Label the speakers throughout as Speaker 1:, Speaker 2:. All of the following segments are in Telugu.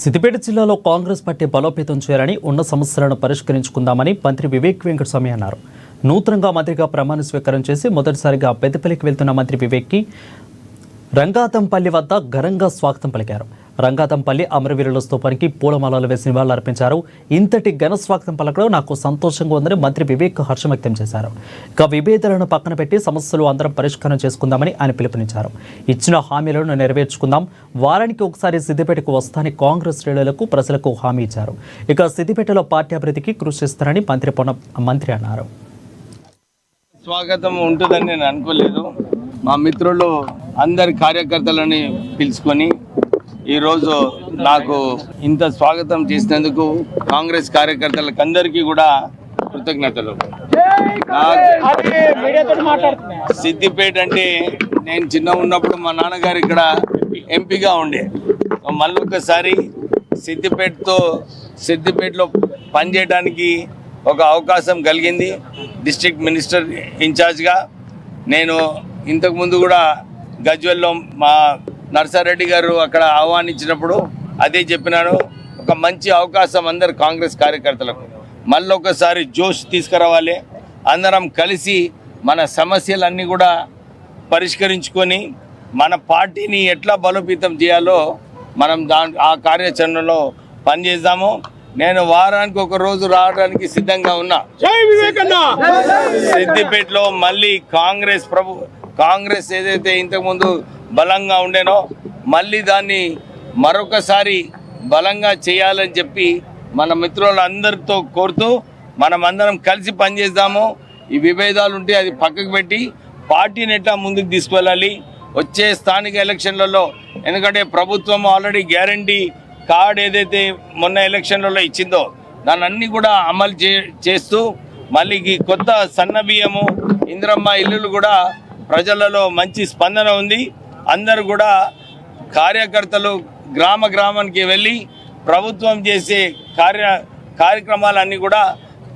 Speaker 1: సిద్దిపేట జిల్లాలో కాంగ్రెస్ పార్టీ బలోపేతం చేయాలని ఉన్న సమస్యలను పరిష్కరించుకుందామని మంత్రి వివేక్ వెంకటస్వామి అన్నారు. నూతనంగా మంత్రిగా ప్రమాణ స్వీకారం చేసి మొదటిసారిగా పెద్దపల్లికి వెళ్తున్న మంత్రి వివేక్కి రంగాతంపల్లి వద్ద ఘనంగా స్వాగతం పలికారు. రంగాతంపల్లి అమరవీరుల స్తూపానికి పూలమాలలు వేసి నివాళులర్పించారు. ఇంతటి ఘన స్వాగతం పలకడం నాకు సంతోషంగా ఉందని మంత్రి వివేక్ హర్షం వ్యక్తం చేశారు. ఇక విభేదాలను పక్కన పెట్టి సమస్యలు అందరం పరిష్కారం చేసుకుందామని ఆయన పిలుపునిచ్చారు. ఇచ్చిన హామీలను నెరవేర్చుకుందాం, వారానికి ఒకసారి సిద్దిపేటకు వస్తానని కాంగ్రెస్ శ్రేణులకు ప్రజలకు హామీ ఇచ్చారు. ఇక సిద్దిపేటలో పార్టీ అభివృద్ధికి కృషి చేస్తారని మంత్రి అన్నారు.
Speaker 2: స్వాగతం ఉంటుందని నేను అనుకోలేదు. మా మిత్రులు అందరి కార్యకర్తలని పిలుచుకొని ఈరోజు నాకు ఇంత స్వాగతం చేసినందుకు కాంగ్రెస్ కార్యకర్తలకు అందరికీ కూడా కృతజ్ఞతలు. సిద్దిపేట అంటే నేను చిన్న ఉన్నప్పుడు మా నాన్నగారు ఇక్కడ ఎంపీగా ఉండే, మళ్ళొకసారి సిద్దిపేటలో పనిచేయడానికి ఒక అవకాశం కలిగింది. డిస్ట్రిక్ట్ మినిస్టర్ ఇన్ఛార్జ్గా నేను ఇంతకుముందు కూడా గజ్వెల్లో మా నర్సారెడ్డి గారు అక్కడ ఆహ్వానించినప్పుడు అదే చెప్పినాను. ఒక మంచి అవకాశం అందరు కాంగ్రెస్ కార్యకర్తలకు మళ్ళీ ఒకసారి జోష్ తీసుకురావాలి. అందరం కలిసి మన సమస్యలన్నీ కూడా పరిష్కరించుకొని మన పార్టీని ఎట్లా బలోపేతం చేయాలో మనం ఆ కార్యాచరణలో పనిచేద్దాము. నేను వారానికి ఒక రోజు రావడానికి సిద్ధంగా ఉన్నా. సిద్దిపేటలో మళ్ళీ కాంగ్రెస్ ఏదైతే ఇంతకుముందు బలంగా ఉండేనో మళ్ళీ దాన్ని మరొకసారి బలంగా చేయాలని చెప్పి మన మిత్రులందరితో కోరుతూ మనమందరం కలిసి పనిచేద్దాము. ఈ విభేదాలు ఉంటే అది పక్కకు పెట్టి పార్టీని ఎట్లా ముందుకు తీసుకువెళ్ళాలి. వచ్చే స్థానిక ఎలక్షన్లలో ఎందుకంటే ప్రభుత్వం ఆల్రెడీ గ్యారంటీ కార్డ్ ఏదైతే మొన్న ఎలక్షన్లలో ఇచ్చిందో దాన్ని అన్ని కూడా అమలు చేస్తూ మళ్ళీ ఈ కొత్త సన్న బియ్యము ఇందిరమ్మ ఇల్లులు కూడా ప్రజలలో మంచి స్పందన ఉంది. అందరూ కూడా కార్యకర్తలు గ్రామానికి వెళ్ళి ప్రభుత్వం చేసే కార్యక్రమాలన్నీ కూడా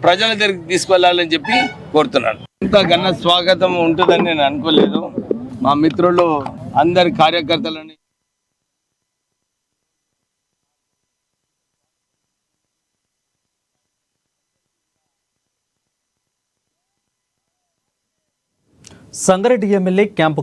Speaker 2: ప్రజల దగ్గరికి తీసుకెళ్లాలని చెప్పి కోరుతున్నాను. ఇంత ఘన స్వాగతం ఉంటుందని నేను అనుకోలేదు. మా మిత్రులు అందరి కార్యకర్తలని
Speaker 1: సంగారెడ్డి ఎమ్మెల్యే క్యాంపు